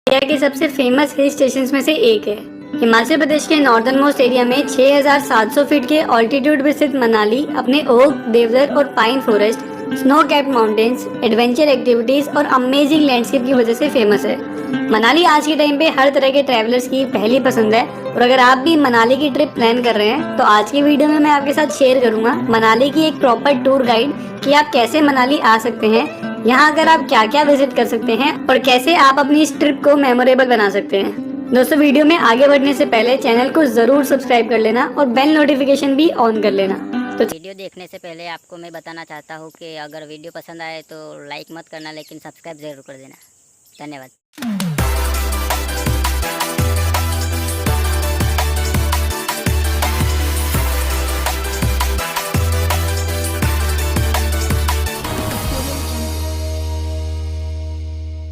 India के सबसे famous hill station में से एक है। हिमाचल प्रदेश के नॉर्दर्न मोस्ट एरिया में 6,700 फीट के ऑल्टीट्यूड पे स्थित मनाली अपने ओक, देवदार और pine forest, snow capped mountains, adventure activities और अमेजिंग लैंडस्केप की वजह से फेमस है। मनाली आज के टाइम पे हर तरह के ट्रैवलर्स की पहली पसंद है और अगर आप भी मनाली की ट्रिप प्लान कर रहे हैं तो आज की वीडियो में मैं आपके साथ शेयर करूंगा मनाली की एक प्रॉपर टूर गाइड कि आप कैसे मनाली आ सकते हैं, यहाँ अगर आप क्या क्या विजिट कर सकते हैं और कैसे आप अपनी इस ट्रिप को मेमोरेबल बना सकते हैं। दोस्तों, वीडियो में आगे बढ़ने से पहले चैनल को जरूर सब्सक्राइब कर लेना और बेल नोटिफिकेशन भी ऑन कर लेना। तो वीडियो देखने से पहले आपको मैं बताना चाहता हूँ कि अगर वीडियो पसंद आए तो लाइक मत करना, लेकिन सब्सक्राइब जरूर कर देना। धन्यवाद।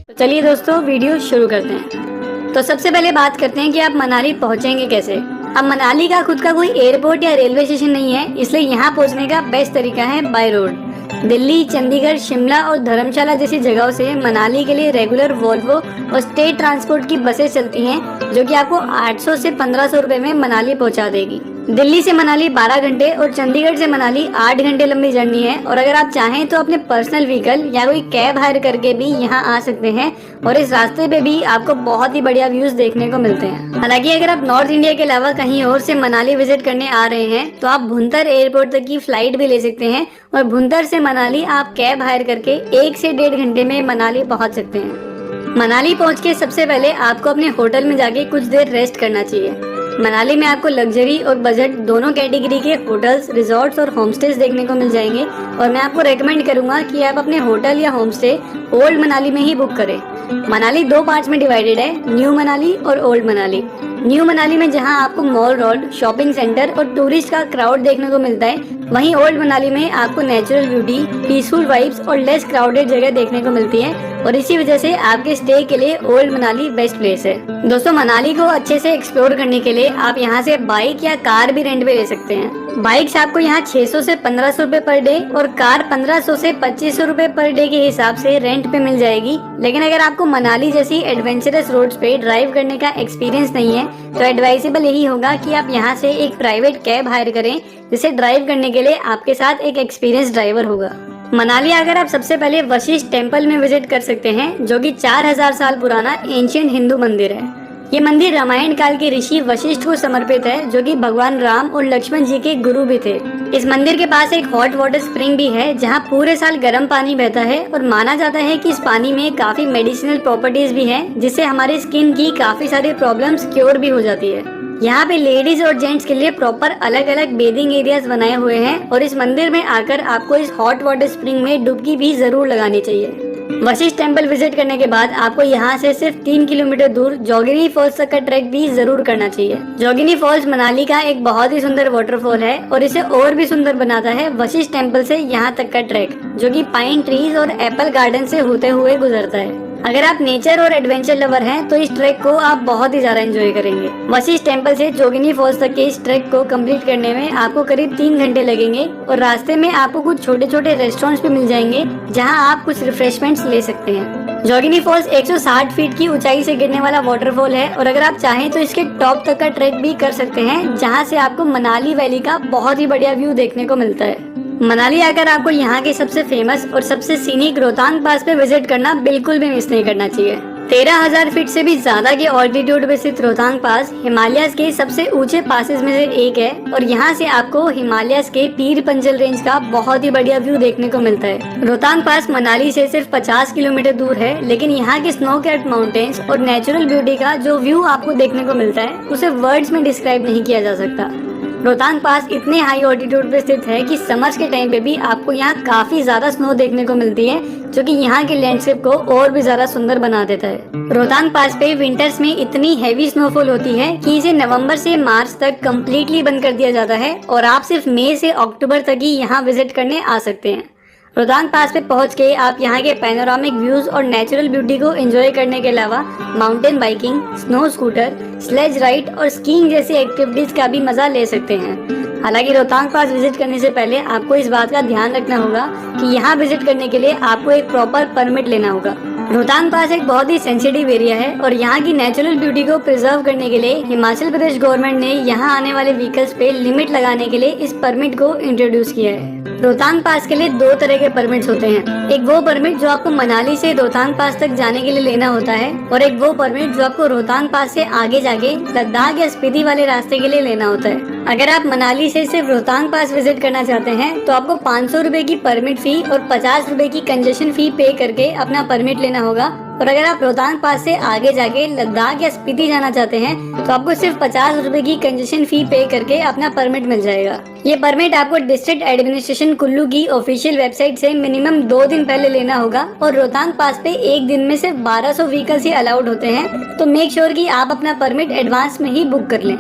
तो चलिए दोस्तों, वीडियो शुरू करते हैं। तो सबसे पहले बात करते हैं कि आप मनाली पहुंचेंगे कैसे। अब मनाली का खुद का कोई एयरपोर्ट या रेलवे स्टेशन नहीं है, इसलिए यहाँ पहुंचने का बेस्ट तरीका है बाय रोड। दिल्ली, चंडीगढ़, शिमला और धर्मशाला जैसी जगहों से मनाली के लिए रेगुलर वोल्वो और स्टेट ट्रांसपोर्ट की बसें चलती हैं, जो कि आपको 800 से 1500 रुपए में मनाली पहुंचा देगी। दिल्ली से मनाली 12 घंटे और चंडीगढ़ से मनाली 8 घंटे लंबी जर्नी है और अगर आप चाहें तो अपने पर्सनल व्हीकल या कोई कैब हायर करके भी यहाँ आ सकते हैं और इस रास्ते पे भी आपको बहुत ही बढ़िया व्यूज देखने को मिलते हैं। हालांकि अगर आप नॉर्थ इंडिया के अलावा कहीं और से मनाली विजिट करने आ रहे हैं तो आप भुंतर एयरपोर्ट तक की फ्लाइट भी ले सकते हैं और भुंतर से मनाली आप कैब हायर करके 1 से 1.5 घंटे में मनाली पहुँच सकते हैं। मनाली पहुँच के सबसे पहले आपको अपने होटल में जाके कुछ देर रेस्ट करना चाहिए। मनाली में आपको लग्जरी और बजट दोनों कैटेगरी के होटल्स, रिजॉर्ट्स और होमस्टेज देखने को मिल जाएंगे और मैं आपको रेकमेंड करूंगा कि आप अपने होटल या होमस्टे ओल्ड मनाली में ही बुक करें। मनाली 2 पार्ट्स में डिवाइडेड है, न्यू मनाली और ओल्ड मनाली। न्यू मनाली में जहां आपको मॉल रोड, शॉपिंग सेंटर और टूरिस्ट का क्राउड देखने को मिलता है, वहीं ओल्ड मनाली में आपको नेचुरल ब्यूटी, पीसफुल वाइब्स और लेस क्राउडेड जगह देखने को मिलती है और इसी वजह से आपके स्टे के लिए ओल्ड मनाली बेस्ट प्लेस है। दोस्तों, मनाली को अच्छे से एक्सप्लोर करने के लिए आप यहाँ से बाइक या कार भी रेंट पे ले सकते हैं। बाइक्स आपको यहाँ 600 से 1500 रुपए पर डे और कार 1500 से 2500 रुपए पर डे के हिसाब से रेंट पे मिल जाएगी। लेकिन अगर आपको मनाली जैसी एडवेंचरस रोड्स पे ड्राइव करने का एक्सपीरियंस नहीं है तो एडवाइजेबल यही होगा कि आप यहाँ से एक प्राइवेट कैब हायर करें, जिसे ड्राइव करने के लिए आपके साथ एक एक्सपीरियंस ड्राइवर होगा। मनाली आकर आप सबसे पहले वशिष्ठ टेम्पल में विजिट कर सकते हैं, जो कि 4000 साल पुराना एंशिएंट हिंदू मंदिर है। ये मंदिर रामायण काल के ऋषि वशिष्ठ को समर्पित है, जो कि भगवान राम और लक्ष्मण जी के गुरु भी थे। इस मंदिर के पास एक हॉट वाटर स्प्रिंग भी है, जहाँ पूरे साल गर्म पानी बहता है और माना जाता है कि इस पानी में काफी मेडिसिनल प्रॉपर्टीज भी हैं, जिससे हमारी स्किन की काफी सारी प्रॉब्लम्स क्योर भी हो जाती है। यहाँ पे लेडीज और जेंट्स के लिए प्रॉपर अलग अलग बेदिंग एरियाज बनाए हुए हैं और इस मंदिर में आकर आपको इस हॉट वाटर स्प्रिंग में डुबकी भी जरूर लगानी चाहिए। वशिष्ठ टेम्पल विजिट करने के बाद आपको यहाँ से सिर्फ 3 किलोमीटर दूर जोगिनी फॉल्स तक का ट्रैक भी जरूर करना चाहिए। जोगिनी फॉल्स मनाली का एक बहुत ही सुंदर वाटरफॉल है और इसे और भी सुंदर बनाता है वशिष्ठ टेम्पल से यहाँ तक का ट्रैक, जो कि पाइन ट्रीज और एप्पल गार्डन से होते हुए गुजरता है। अगर आप नेचर और एडवेंचर लवर हैं तो इस ट्रैक को आप बहुत ही ज्यादा एंजॉय करेंगे। वशिष्ठ टेम्पल से जोगिनी फॉल्स तक के इस ट्रैक को कंप्लीट करने में आपको करीब 3 घंटे लगेंगे और रास्ते में आपको कुछ छोटे छोटे रेस्टोरेंट्स भी मिल जाएंगे, जहां आप कुछ रिफ्रेशमेंट्स ले सकते हैं। जोगिनी फॉल्स 160 फीट की ऊंचाई से गिरने वाला वाटरफॉल है और अगर आप चाहें तो इसके टॉप तक का ट्रैक भी कर सकते हैं, जहाँ से आपको मनाली वैली का बहुत ही बढ़िया व्यू देखने को मिलता है। मनाली आकर आपको यहाँ के सबसे फेमस और सबसे सीनिक रोहतांग पास पे विजिट करना बिल्कुल भी मिस नहीं करना चाहिए। 13,000 फीट से भी ज्यादा के ऑल्टीट्यूड पे स्थित रोहतांग पास हिमालयस के सबसे ऊंचे पासेस में से एक है और यहाँ से आपको हिमालयस के पीर पंजल रेंज का बहुत ही बढ़िया व्यू देखने को मिलता है। रोहतांग पास मनाली से सिर्फ 50 किलोमीटर दूर है, लेकिन यहाँ के स्नो कैप्ड माउंटेन्स और नेचुरल ब्यूटी का जो व्यू आपको देखने को मिलता है उसे वर्ड्स में डिस्क्राइब नहीं किया जा सकता। रोहतांग पास इतने हाई ऑल्टीट्यूड पे स्थित है कि समर्स के टाइम पे भी आपको यहाँ काफी ज्यादा स्नो देखने को मिलती है, जो कि यहाँ के लैंडस्केप को और भी ज्यादा सुंदर बना देता है। रोहतांग पास पे विंटर्स में इतनी हैवी स्नोफॉल होती है कि इसे नवंबर से मार्च तक कम्प्लीटली बंद कर दिया जाता है और आप सिर्फ मई से अक्टूबर तक ही यहाँ विजिट करने आ सकते हैं। रोहतांग पास पे पहुंच के आप यहाँ के पैनोरामिक व्यूज और नेचुरल ब्यूटी को एंजॉय करने के अलावा mountain biking, snow scooter, sledge ride और स्कीइंग जैसी एक्टिविटीज का भी मजा ले सकते हैं। हालांकि रोहतांग पास विजिट करने से पहले आपको इस बात का ध्यान रखना होगा कि यहाँ विजिट करने के लिए आपको एक प्रॉपर परमिट लेना होगा। रोहतांग पास एक बहुत ही सेंसिटिव एरिया है और यहाँ की नेचुरल ब्यूटी को प्रिजर्व करने के लिए हिमाचल प्रदेश गवर्नमेंट ने यहाँ आने वाले व्हीकल्स पे लिमिट लगाने के लिए इस परमिट को इंट्रोड्यूस किया है। रोहतांग पास के लिए दो तरह के परमिट्स होते हैं। एक वो परमिट जो आपको मनाली से रोहतांग पास तक जाने के लिए लेना होता है और एक वो परमिट जो आपको रोहतांग पास से आगे जाके लद्दाख या स्पीति वाले रास्ते के लिए लेना होता है। अगर आप मनाली से सिर्फ रोहतांग पास विजिट करना चाहते हैं तो आपको 500 रुपए की परमिट फी और 50 रुपए की कंजेशन फी पे करके अपना परमिट लेना होगा। और अगर आप रोहतांग पास से आगे जाके लद्दाख या स्पीति जाना चाहते हैं तो आपको सिर्फ 50 रुपए की कंजेशन फी पे करके अपना परमिट मिल जाएगा। ये परमिट आपको डिस्ट्रिक्ट एडमिनिस्ट्रेशन कुल्लू की ऑफिशियल वेबसाइट से मिनिमम 2 दिन पहले लेना होगा और रोहतांग पास पे एक दिन में सिर्फ 1200 व्हीकल्स ही अलाउड होते हैं, तो मेक श्योर कि आप अपना परमिट एडवांस में ही बुक कर लें।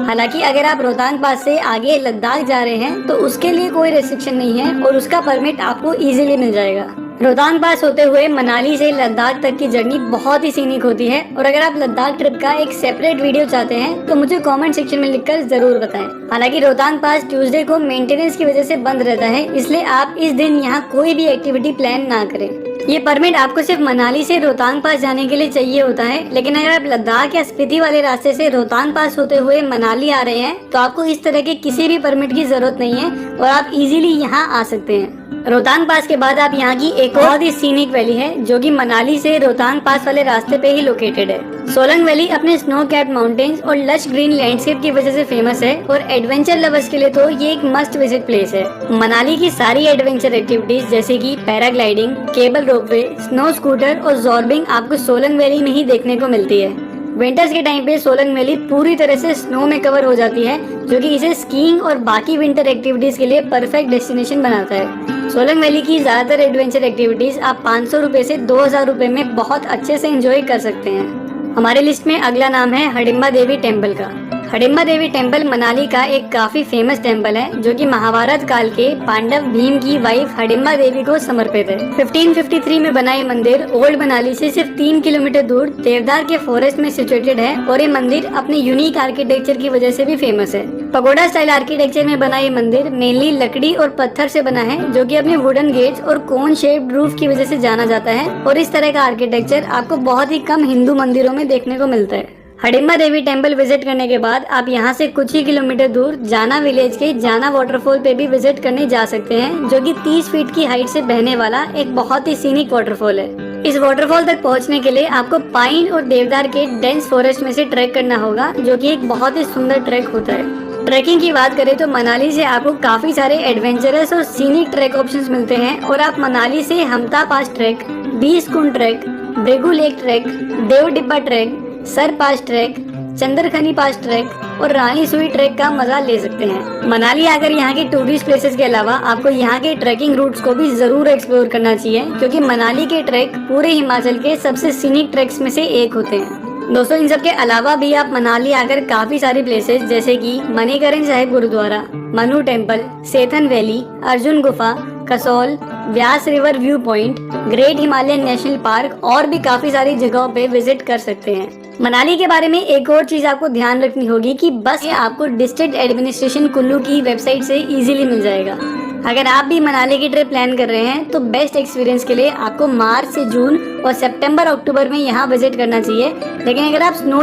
हालांकि अगर आप रोहतांग पास से आगे लद्दाख जा रहे हैं तो उसके लिए कोई रेस्ट्रिक्शन नहीं है और उसका परमिट आपको इजीली मिल जाएगा। रोहतांग पास होते हुए मनाली से लद्दाख तक की जर्नी बहुत ही सीनिक होती है और अगर आप लद्दाख ट्रिप का एक सेपरेट वीडियो चाहते हैं तो मुझे कमेंट सेक्शन में लिखकर जरूर बताएं। हालांकि रोहतांग पास ट्यूसडे को मेंटेनेंस की वजह से बंद रहता है, इसलिए आप इस दिन यहाँ कोई भी एक्टिविटी प्लान ना करें। ये परमिट आपको सिर्फ मनाली से रोहतांग पास जाने के लिए चाहिए होता है, लेकिन अगर आप लद्दाख या स्पीति वाले रास्ते से रोहतांग पास होते हुए मनाली आ रहे हैं तो आपको इस तरह के किसी भी परमिट की जरूरत नहीं है और आप इजीली यहाँ आ सकते हैं। रोहतांग पास के बाद आप यहाँ की एक बहुत ही सीनिक वैली है जो कि मनाली से रोहतांग पास वाले रास्ते पे ही लोकेटेड है। सोलंग वैली अपने स्नो कैप्ड माउंटेन्स और लश ग्रीन लैंडस्केप की वजह से फेमस है और एडवेंचर लवर्स के लिए तो ये एक मस्ट विजिट प्लेस है। मनाली की सारी एडवेंचर एक्टिविटीज जैसे कि paragliding, cable ropeway, snow scooter और जॉर्बिंग आपको सोलंग वैली में ही देखने को मिलती है। विंटर्स के टाइम पे सोलंग वैली पूरी तरह से स्नो में कवर हो जाती है, जो कि इसे स्कीइंग और बाकी विंटर एक्टिविटीज के लिए परफेक्ट डेस्टिनेशन बनाता है। सोलंग वैली की ज्यादातर एडवेंचर एक्टिविटीज आप 500 रुपए से 2000 रुपए में बहुत अच्छे से एंजॉय कर सकते हैं। हमारे लिस्ट में अगला नाम है हडिम्बा देवी टेम्पल का। हडिम्बा देवी टेम्पल मनाली का एक काफी फेमस टेम्पल है जो कि महाभारत काल के पांडव भीम की वाइफ हडिम्बा देवी को समर्पित है। 1553 में बना ये मंदिर ओल्ड मनाली से सिर्फ 3 किलोमीटर दूर देवदार के फॉरेस्ट में सिचुएटेड है और ये मंदिर अपने यूनिक आर्किटेक्चर की वजह से भी फेमस है। पगोडा स्टाइल आर्किटेक्चर में बना ये मंदिर मेनली लकड़ी और पत्थर से बना है, जो कि अपने वुडन गेट्स और कोन शेप्ड रूफ की वजह से जाना जाता है और इस तरह का आर्किटेक्चर आपको बहुत ही कम हिंदू मंदिरों में देखने को मिलता है। हडिम्बा देवी टेम्पल विजिट करने के बाद आप यहाँ से कुछ ही किलोमीटर दूर जाना विलेज के जाना वाटरफॉल पे भी विजिट करने जा सकते हैं, जो कि 30 फीट की हाइट से बहने वाला एक बहुत ही सीनिक वाटरफॉल है। इस वाटरफॉल तक पहुँचने के लिए आपको पाइन और देवदार के डेंस फॉरेस्ट में से ट्रैक करना होगा, जो कि एक बहुत ही सुंदर ट्रैक होता है। ट्रैकिंग की बात करें तो मनाली से आपको काफी सारे एडवेंचरस और सीनिक ट्रैक ऑप्शंस मिलते हैं और आप मनाली से हमता पास ट्रैक, बीसकुंड ट्रैक, ब्रेगू लेक ट्रैक, देव डिब्बा ट्रैक, सर पास ट्रैक, चंद्रखनी पास ट्रैक और रानी सुई ट्रैक का मजा ले सकते हैं। मनाली आकर यहाँ के टूरिस्ट प्लेसेस के अलावा आपको यहाँ के ट्रैकिंग रूट्स को भी जरूर एक्सप्लोर करना चाहिए, क्योंकि मनाली के ट्रैक पूरे हिमाचल के सबसे सीनिक ट्रैक्स में से एक होते हैं। दोस्तों, इन सब के अलावा भी आप मनाली आकर काफी सारी प्लेसेस जैसे कि मणिकरण साहिब गुरुद्वारा, मनु टेम्पल, सेथन वैली, अर्जुन गुफा, Kasol, Beas river view point, great Himalayan national park और भी काफी सारी जगहों पे विजिट कर सकते हैं। मनाली के बारे में एक और चीज आपको ध्यान रखनी होगी कि बस ये आपको डिस्ट्रिक्ट एडमिनिस्ट्रेशन कुल्लू की वेबसाइट से इजीली मिल जाएगा। अगर आप भी मनाली की ट्रिप प्लान कर रहे हैं तो बेस्ट एक्सपीरियंस के लिए आपको मार्च से जून और सितंबर अक्टूबर में यहाँ विजिट करना चाहिए। लेकिन अगर आप स्नो